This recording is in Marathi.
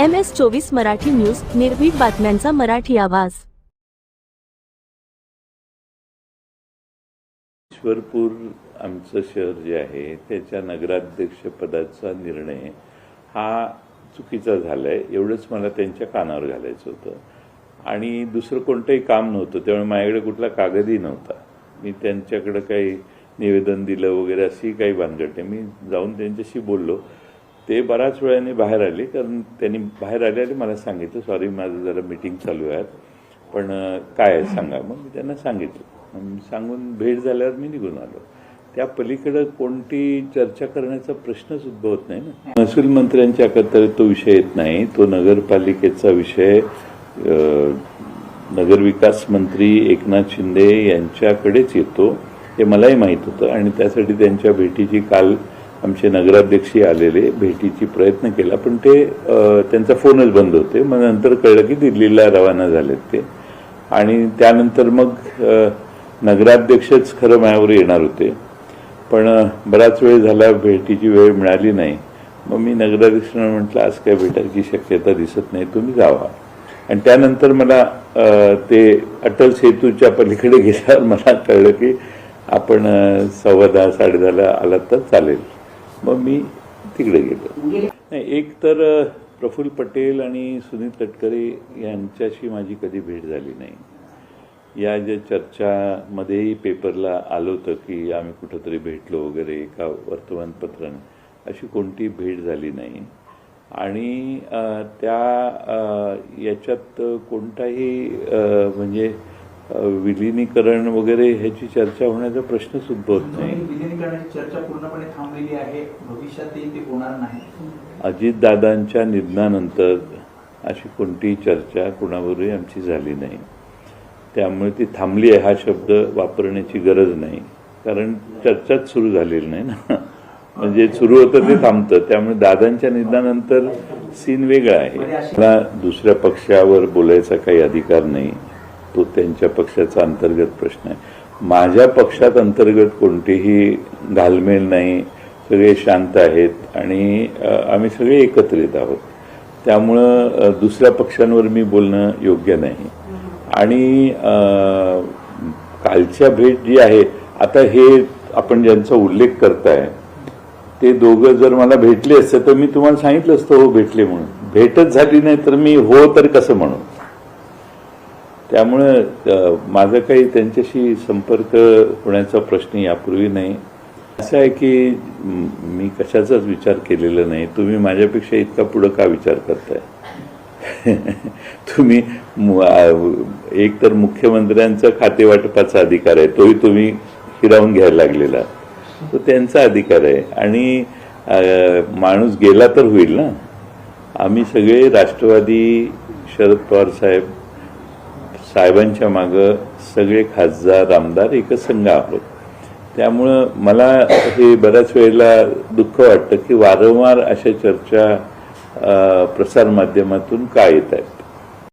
MS24 मराठी न्यूज, निर्भीड बातम्यांचा मराठी आवाज। ईश्वरपूर आमचं शहर जे आहे त्याच्या नगराध्यक्ष पदाचा निर्णय हा चुकीचा झालाय एवढंच मला त्यांच्या कानावर घालायचं होतं आणि दुसरं कोणतंही काम नव्हतं। त्यामुळे माझ्याकडे कुठला कागदही नव्हता। मी त्यांच्याकडे काही निवेदन दिलं वगैरे अशी काही भानगड नाही। मी जाऊन त्यांच्याशी बोललो। ते बराच वेळाने बाहेर आले, कारण त्यांनी बाहेर आले मला सांगितलं, सॉरी माझं जरा मीटिंग चालू आहे पण काय आहे सांगा। मग मी त्यांना सांगितलं, सांगून भेट झाल्यावर मी निघून आलो। त्या पलीकडे कोणती चर्चा करण्याचा प्रश्नच उद्भवत नाही ना। महसूल मंत्र्यांच्या तो विषय येत नाही, तो नगरपालिकेचा विषय नगरविकास मंत्री एकनाथ शिंदे यांच्याकडेच येतो हे मलाही माहीत होतं आणि त्यासाठी त्यांच्या भेटीची काल आमचे नगराध्यक्षही आलेले, भेटीची प्रयत्न केला पण ते त्यांचा फोनच बंद होते। मग नंतर कळलं की दिल्लीला रवाना झालेत ते आणि त्यानंतर मग नगराध्यक्षच खरं माझ्यावर येणार होते पण बराच वेळ झाला, भेटीची वेळ मिळाली नाही। मग मी नगराध्यक्षांना म्हटलं आज काय भेटायची शक्यता दिसत नाही, तुम्ही जावा। आणि त्यानंतर मला ते अटल सेतूच्या पलीकडे गेल्यावर मला कळलं की आपण 10:15 10:30 आलात तर चालेल। मग मी तिकडे गेलो। एक तर प्रफुल्ल पटेल आणि सुनील तटकरे यांच्याशी माझी कधी भेट झाली नाही। या ज्या चर्चामध्येही पेपरला आलं होतं की आम्ही कुठंतरी भेटलो वगैरे एका वर्तमानपत्राने, अशी कोणती भेट झाली नाही आणि त्या याच्यात कोणताही म्हणजे विलीनीकरण वगैरे ह्याची चर्चा होण्याचा प्रश्नच उद्भवत नाही। विलीनीकरणाची चर्चा पूर्णपणे थांबलेली आहे, भविष्यातही ती होणार नाही। अजितदादांच्या निधनानंतर अशी कोणतीही चर्चा कुणाबरोबरही आमची झाली नाही, त्यामुळे ती थांबली आहे हा शब्द वापरण्याची गरज नाही, कारण चर्चाच सुरू झालेली नाही ना। म्हणजे सुरू होतं ते थांबतं, त्यामुळे दादांच्या निधनानंतर सीन वेगळा आहे। मला दुसऱ्या पक्षावर बोलायचा काही अधिकार नाही, तो त्यांच्या पक्षाचा अंतर्गत प्रश्न आहे। माझ्या पक्षात अंतर्गत कोणतेही घालमेल नाही, सगळे शांत आहेत आणि आम्ही सगळे एकत्रित आहोत, त्यामुळं दुसऱ्या पक्षांवर मी बोलणं योग्य नाही। आणि कालच्या भेट जी आहे, आता हे आपण ज्यांचा उल्लेख करताय ते दोघं जर मला भेटले असते तर मी तुम्हाला सांगितलं असतं हो भेटले म्हणून। भेटच झाली नाही तर मी हो तर कसं म्हणू। त्यामुळं माझा काही त्यांच्याशी संपर्क होण्याचा प्रश्न यापूर्वी नाही। असं आहे की मी कशाचाच विचार केलेला नाही। तुम्ही माझ्यापेक्षा इतका पुढं का विचार करताय? तुम्ही एक तर मुख्यमंत्र्यांचा खातेवाटपाचा अधिकार आहे, तोही तुम्ही हिरावून घ्यायला लागलेला, तो त्यांचा अधिकार आहे आणि माणूस गेला तर होईल ना। आम्ही सगळे राष्ट्रवादी शरद पवार साहेबांच्या मागं सगळे खासदार आमदार एकच संघ आहोत। त्यामुळं मला हे बऱ्याच वेळेला दुःख वाटतं की वारंवार अशा चर्चा प्रसारमाध्यमातून का येत आहेत।